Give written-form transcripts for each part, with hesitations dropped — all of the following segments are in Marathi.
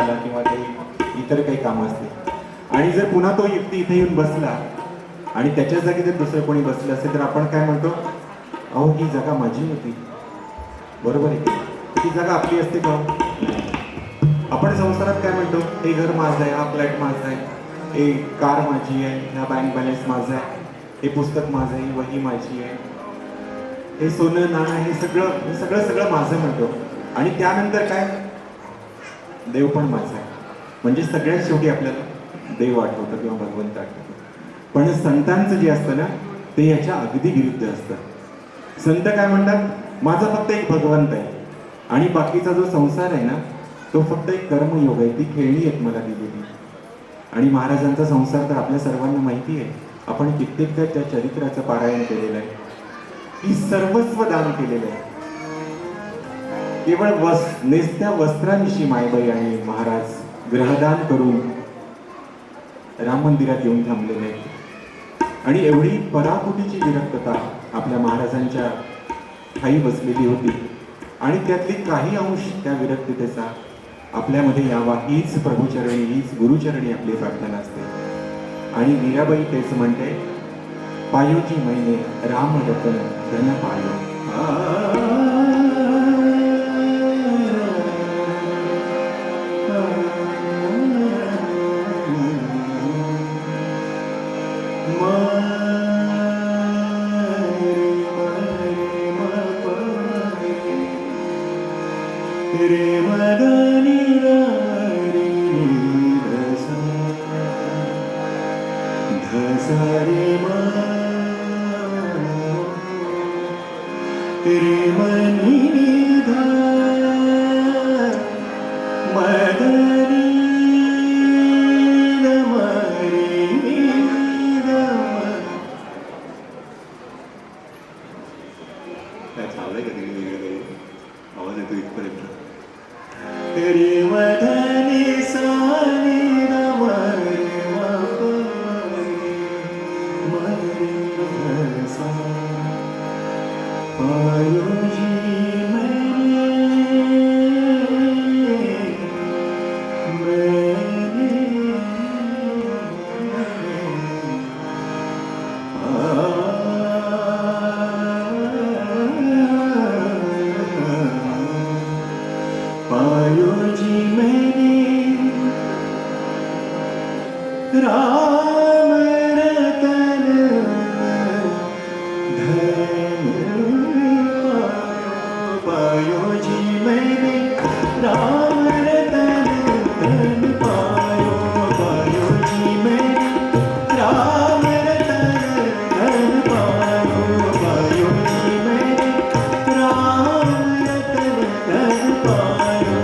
झाला किंवा काही इतर काही कामं असतील, आणि जर पुन्हा तो व्यक्ती इथे येऊन बसला आणि त्याच्या जागी जर दुसरं कोणी बसलं असेल तर आपण काय म्हणतो, अहो ही जागा माझी होती. बरोबर आहे की? ती जागा आपली असते का? आपण संसारात काय म्हणतो, हे घर माझं आहे, हा फ्लॅट माझा आहे, हे कार माझी आहे, हा बँक बॅलन्स माझा आहे, हे पुस्तक माझं आहे, ही वही माझी आहे, हे सोनं नाणं, हे सगळं माझं म्हणतो. आणि त्यानंतर काय, देव पण माझा आहे. म्हणजे सगळ्यात शेवटी आपल्याला देव आठवतो किंवा भगवंत आठवतो. पण संतांचं जे असतं ना ते याच्या अगदी विरुद्ध असतं. संत काय म्हणतात, माझा फक्त एक भगवंत आहे आणि बाकीचा जो संसार आहे ना तो फक्त एक कर्मयोग आहे, ती खेळणी आहेत मला दिलेली. आणि महाराजांचा संसार तर आपल्या सर्वांना माहिती आहे. आपण कित्येकदा त्या चरित्राचं पारायण केलेलं आहे, की सर्वस्व दान केलेलं आहे. केवळ नेसत्या वस्त्रांशी मायबाई आणि महाराज ग्रहदान करून राम मंदिरात येऊन थांबलेले आहेत. आणि एवढी पराकुटीची विरक्तता आपल्या महाराजांच्या ठाई बसलेली होती. आणि त्यातली काही अंश त्या विरक्ततेचा आपल्यामध्ये यावा हीच प्रभुचरणी, हीच गुरुचरणी आपली प्रार्थना असते. आणि मीराबाई तेच म्हणते, पायोजी मैने राम रतन धन पायो. रे मदनी रे धसा रे मनी धा मदनी काय चाललंय का तरी वेगळं आवाज येतो इथपर्यंत. रे मदनी सानी नम रे मसा पायोजी पायोजी मैंने राम रतन धन पायो. पायोजी मैंने राम रतन धन पायो. पायोजी मैंने राम रतन धन पायो. पायोजी मैंने राम रतन धन पायो.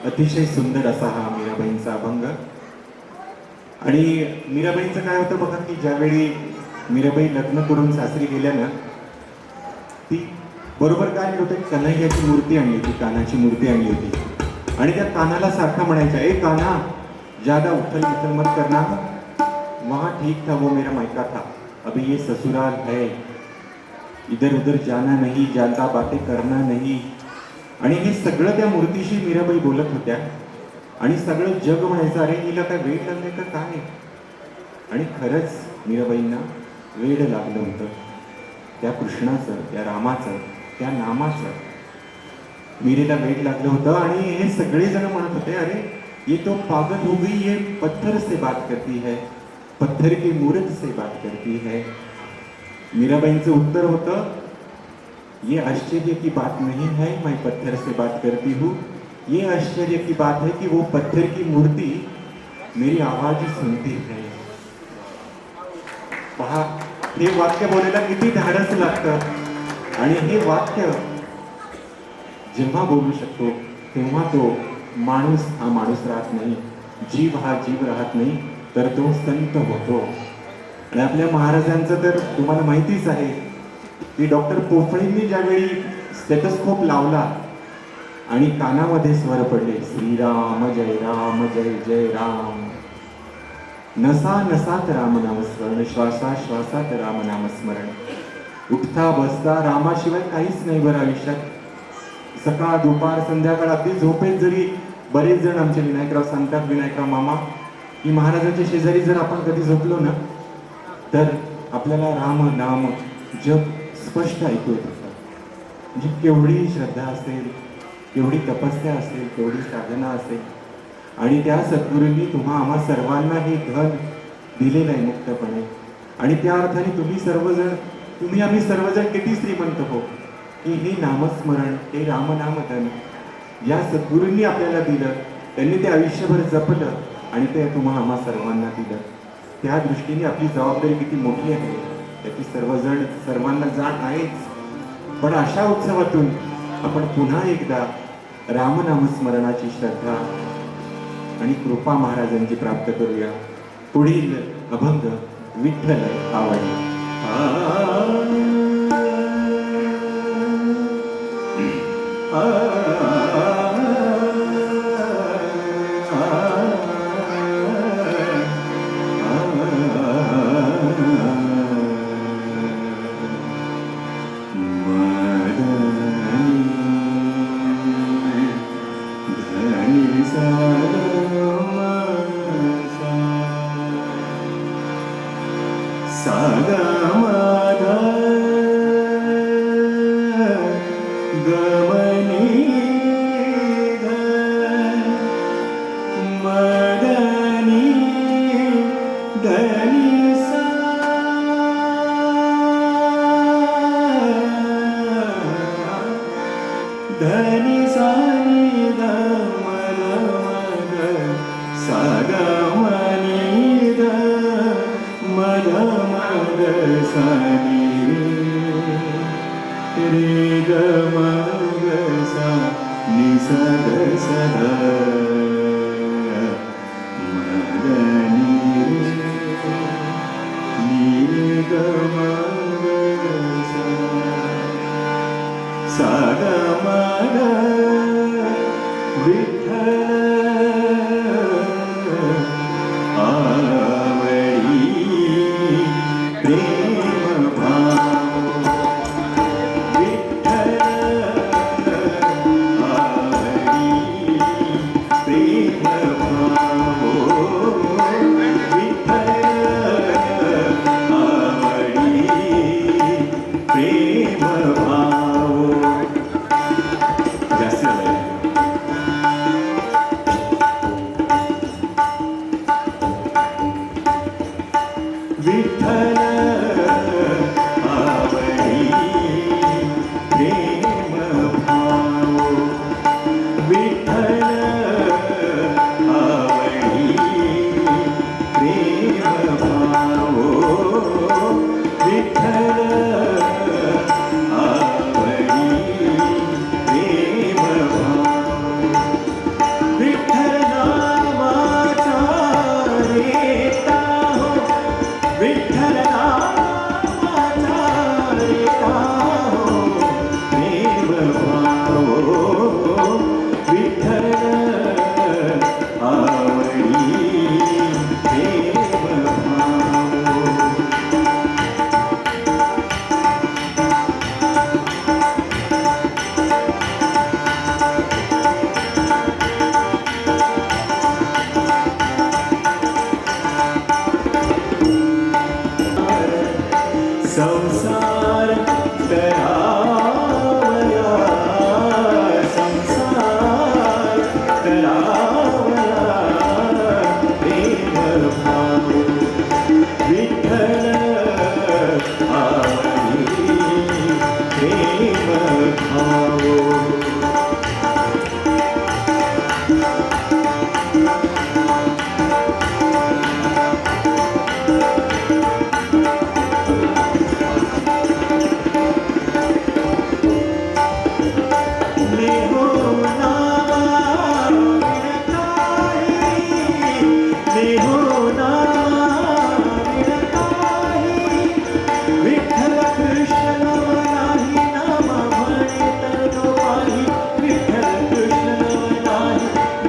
अतिशय सुंदर असा हा मीराबाईंचा अभंग. आणि मीराबाईंचं काय होतं बघा की ज्यावेळी मीराबाई लग्न करून सासरी गेल्या ना, ती बरोबर काय होतं, कन्हैयाची मूर्ती आणली होती, कानाची मूर्ती आणली होती. आणि त्या कानाला सारखा म्हणायचा, ए काना, ज्यादा उथल पुथल मत करना, वहां ठीक था वो मेरा मायका था, अभी ये ससुराल है, इधर उधर जाना नहीं, ज्यादा बातें करना नहीं. आणि हे सगळं त्या मूर्तीशी मीराबाई बोलत होत्या. आणि सगळं जग म्हणायचं, अरे हिला काय वेड लागले का काय. आणि खरंच मीराबाईंना वेड लागलं होतं त्या कृष्णाचं, त्या रामाचं, त्या नामाचं. मीरेला वेड लागलं होतं. आणि हे सगळेजण म्हणत होते, अरे ये तो पागल हो गई, ये पत्थर से बात करती है, पत्थर की मूर्त से बात करती है. मीराबाईंचं उत्तर होतं, ये आश्चर्य की बात नहीं है मैं पत्थर से बात करती हूँ, ये आश्चर्य की बात है कि वो पत्थर की मूर्ति मेरी आवाज सुनती है. पहा, हे वाक्य बोलायला किती धाडस लागतं. आणि हे वाक्य जेव्हा बोलू शकतो तेव्हा तो माणूस हा माणूस राहत नाही, जीव हा जीव राहत नाही, तर तो संत होतो. आणि आपल्या महाराजांचं तर तुम्हाला माहितीच आहे की डॉक्टर पोफळींनी ज्यावेळी स्टेथोस्कोप लावला आणि कानामध्ये स्वर पडले, श्रीराम जय राम जय जय राम, नसा नसात रामनामस्मरण, श्वासा श्वासात रामनामस्मरण, उठता बसता रामाशिवाय काहीच नाही बरं आयुष्यात. सकाळ दुपार संध्याकाळ अगदी झोपेत जरी बरेच जण आमचे विनायकराव सांगतात, विनायकराव मामा, की महाराजांच्या शेजारी जर आपण कधी झोपलो ना, तर आपल्याला राम नाम जप स्पष्ट ऐकू येत होतं. म्हणजे केवढी श्रद्धा असेल, केवढी तपस्या असेल, केवढी साधना असेल. आणि त्या सद्गुरूंनी तुम्हा आम्हा सर्वांना हे धन दिलेलं आहे मुक्तपणे. आणि त्या अर्थाने तुम्ही आम्ही सर्वजण किती श्रीमंत हो की हे नामस्मरण, हे रामनामधन या सद्गुरूंनी आपल्याला दिलं, त्यांनी ते आयुष्यभर जपलं आणि ते तुम्हा आम्हा सर्वांना दिलं. त्या दृष्टीने आपली जबाबदारी किती मोठी आहे त्याची सर्वांना जाण आहेच. पण अशा उत्सवातून आपण पुन्हा एकदा रामनामस्मरणाची श्रद्धा आणि कृपा महाराजांची प्राप्त करूया. पुढील अभंग विठ्ठल आवडला. गमनी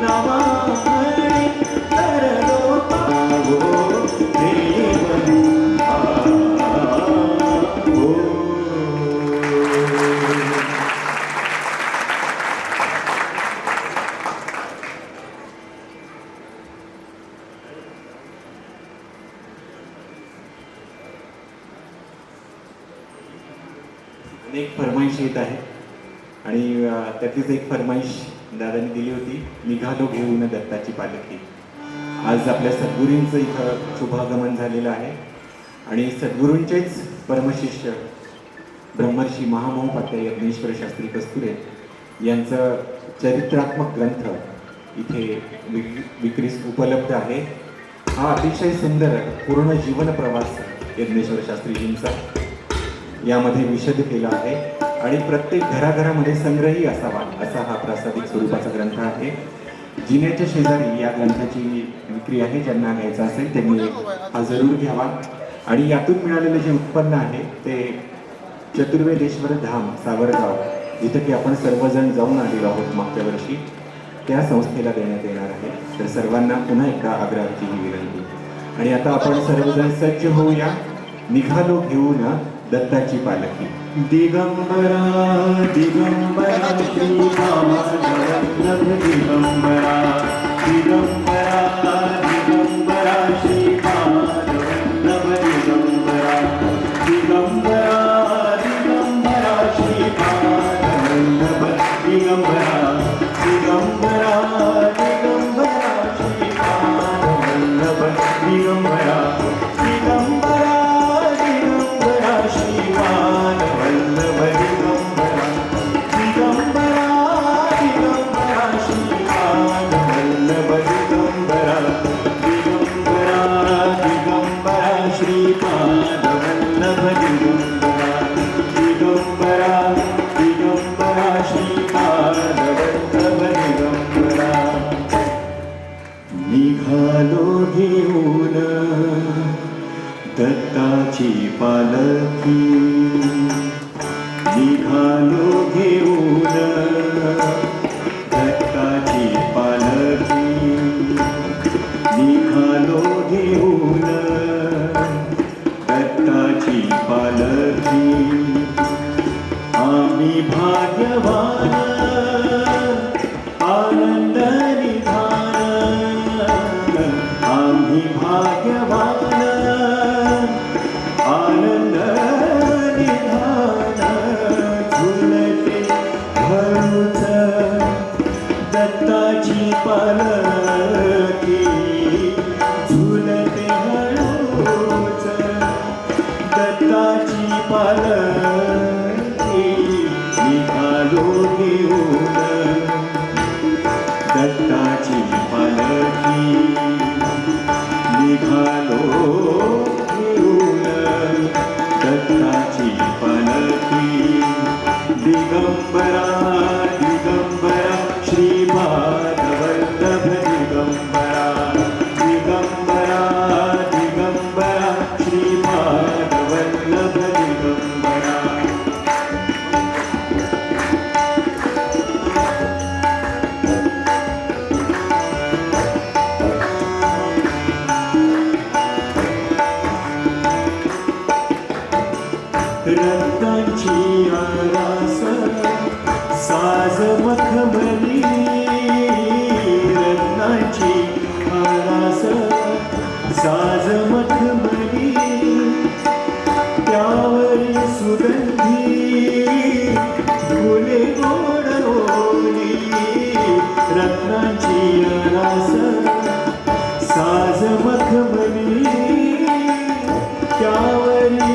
नावाने तरलो पावो देव हो. अनेक फरमाईश येत आहे आणि त्यातलीच एक फरमाईश दादांनी दिली होती, निघालो घेऊन दत्ताची पालखी. आज आपल्या सद्गुरूंचं इथं शुभागमन झालेलं आहे आणि सद्गुरूंचेच परमशिष्य ब्रह्मर्षी महामहोपाध्याय यज्ञेश्वर शास्त्री कस्तुरे यांचं चरित्रात्मक ग्रंथ इथे विक्रीस उपलब्ध आहे. हा अतिशय सुंदर पूर्ण जीवन प्रवास यज्ञेश्वर शास्त्रीजींचा यामध्ये विशद केला आहे आणि प्रत्येक घराघरामध्ये संग्रही असावा असा हा प्रासादिक स्वरूपाचा ग्रंथ आहे. जिन्याच्या शेजारी या ग्रंथाची विक्री आहे. ज्यांना घ्यायचा असेल त्यांनी हा जरूर घ्यावा आणि यातून मिळालेलं जे उत्पन्न आहे ते चतुर्वेदेश्वर धाम सावरगाव जिथं की आपण सर्वजण जाऊन आलेलो आहोत मागच्या वर्षी, त्या संस्थेला देण्यात येणार आहे. तर सर्वांना पुन्हा एकदा आग्रहाची ही विनंती. आणि आता आपण सर्वजण सज्ज होऊया, निघालो घेऊन दत्ताची पालखी. दिगंबरा दिगंबरा श्रीपादवल्लभ दिगंबरा दिगंबरा दिगंबरा श्रीपादवल्लभ दिगंबरा दिगंबरा दिगंबरा श्रीपादवल्लभ दिगंबरा दिगंबरा दिगंबरा श्रीपादवल्लभ दिगंबरा दिगंबरा निघालो घेऊन दत्ताची पालखी, निघालो घेऊन दत्ताची पालखी, निघालो घेऊन दत्ताची पालखी. आम्ही भाग्यवान आनंद निधान, आम्ही भाग्यवान आनंद निधान. झुलते हळूच दत्ताची पालखी, झुलते हळूच दत्ताची पालखी. निघालो घेऊन दत्ताची पालखी, निघालो घेऊन दत्ताची पालखी. दिगंबरा दिगंबरा श्रीपादवल्लभ दिगंबरा दिगंबरा दिगंबरा श्रीपादवल्लभ दिगंबरा. रत्नांची आरास साज मखमली, रत्नांची आरास साज मखमली. त्यावरी सुगंधी फुले गोडवली, रत्नांची आरास साज मखमली. त्यावरी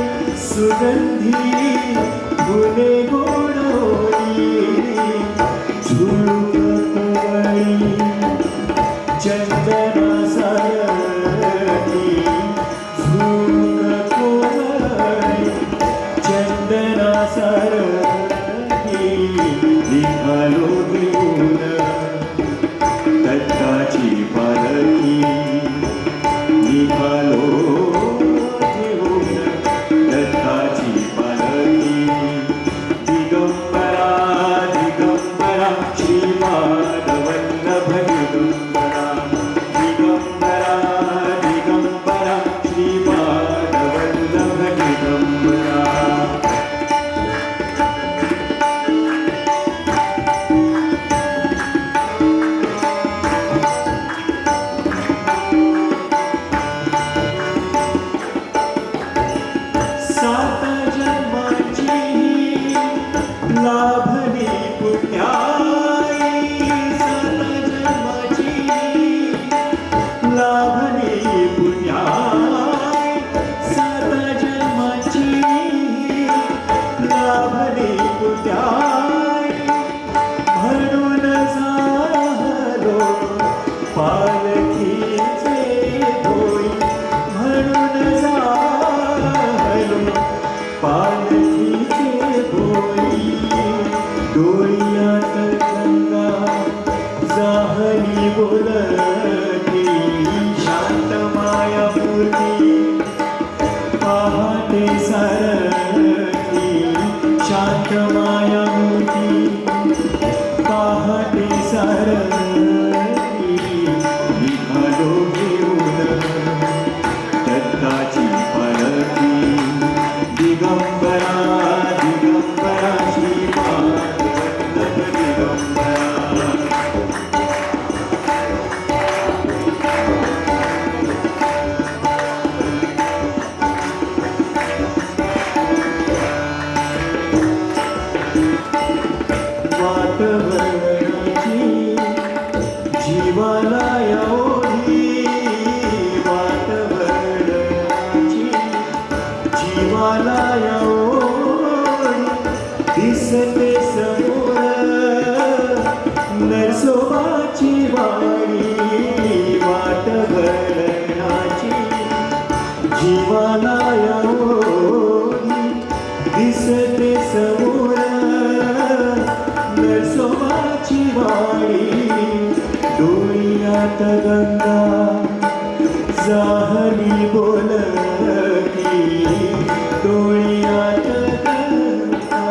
सुगंधी फुले गोडवली. झुळूक कोवळी चंदना सारखी, झुळूक कोवळी चंदना सारखी. निघालो घेऊन दत्ताची पालखी, निघालो घेऊन दत्ताची पालखी. दिगंबरा दिगंबरा श्रीपादवल्लभ दिगंबरा पालखीचे डोई म्हणून झालो, पालखीचे डोई डोळ्यात गंगा जाहली बोलती, शांत माया मूर्ती पहाटे सारखी, शांत माया मूर्ती पहाटे सारखी, निघालो घेऊन दत्ताची पालखी, दिगंबरा दिगंबरा श्रीपाद दिगंबरा. वाटवरणाची जीवाला ओढी, वाटवरणाची जीवाला ओढी, दिसते समोर नरसोबाची वाणी, वाटवरणाची जीवाला ओढी, दिसते समोर नरसोबाची वाणी, डोळ्यात गंगा जाहली बोलती, डोळ्यात गंगा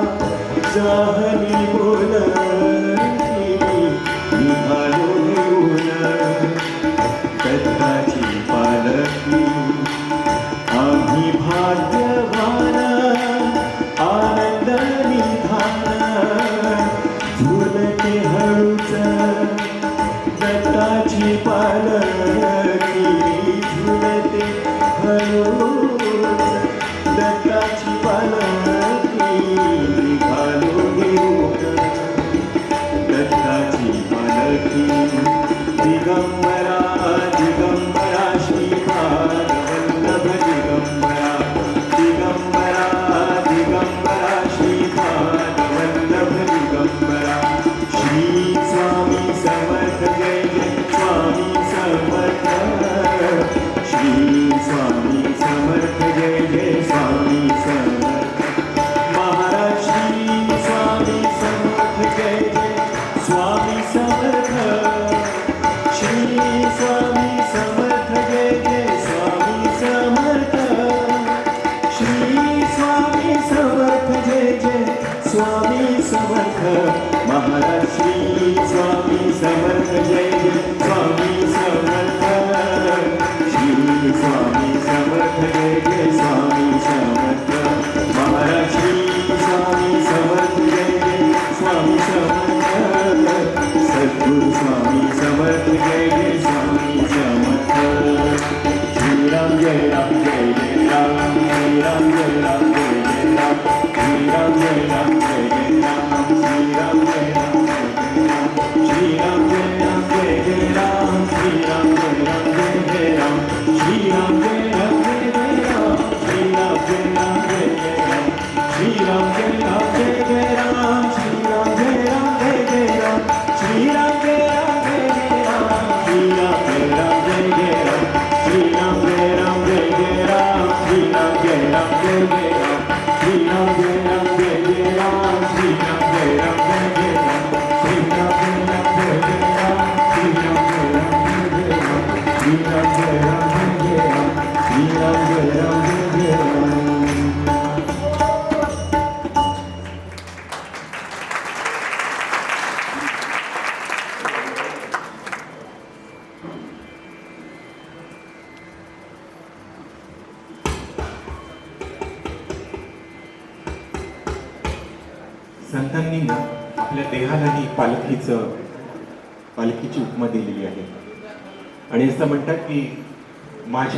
जाहली बोलती, निघालो घेऊन दत्ताची पालखी, आम्ही भाग्यवान आनंदाने धान, झुलते हळूच दत्ताची पालखी, झुलते हळूच दत्ताची पालखी, निघालो घेऊन दत्ताची पालखी, दिगंबरा दिगंबरा श्रीपाद वल्लभ दिगंबरा, दिगंबरा दिगंबरा श्रीपाद वल्लभ दिगंबरा. श्री स्वामी समर्थ जय जय स्वामी समर्थ, श्री स्वामी समर्थ जय जय स्वामी समर्थ, महाराज श्री स्वामी समर्थ जय जय स्वामी समर्थ, श्री स्वामी समर्थ जय जय स्वामी समर्थ, श्री स्वामी समर्थ जय जय स्वामी समर्थ, महाराज श्री स्वामी समर्थ जय जय स्वामी समर्थ, श्री स्वामी समर्थ जय जय स्वामी समर्थ, महाराज श्री स्वामी समर्थ जय जय स्वामी समर्थ, सद्गुरु स्वामी समर्थ जय जय स्वामी समर्थ. श्रीराम जय राम जय जय राम, श्रीराम जय राम जय जय राम, श्रीराम जय राम जय जय राम, श्रीराम जय राम जय जय राम, श्रीराम जय राम जय जय राम, श्रीराम जय राम जय जय राम, श्रीराम जय राम जय जय राम, श्रीराम जय राम जय जय राम, श्रीराम जय राम जय जय राम, श्रीराम जय राम जय जय राम, श्रीराम जय राम जय जय राम, श्रीराम जय राम जय जय राम, श्रीराम जय राम जय जय राम, श्रीराम जय राम जय जय राम, श्रीराम जय राम जय जय राम, श्रीराम जय राम जय जय राम, श्रीराम जय राम जय जय राम, श्रीराम जय राम जय जय राम, श्रीराम जय राम जय जय राम, श्रीराम जय राम जय जय राम. संतांनी ना आपल्या देहालाही पालखीची उपमा दिलेली आहे आणि असं म्हणतात की माझ्या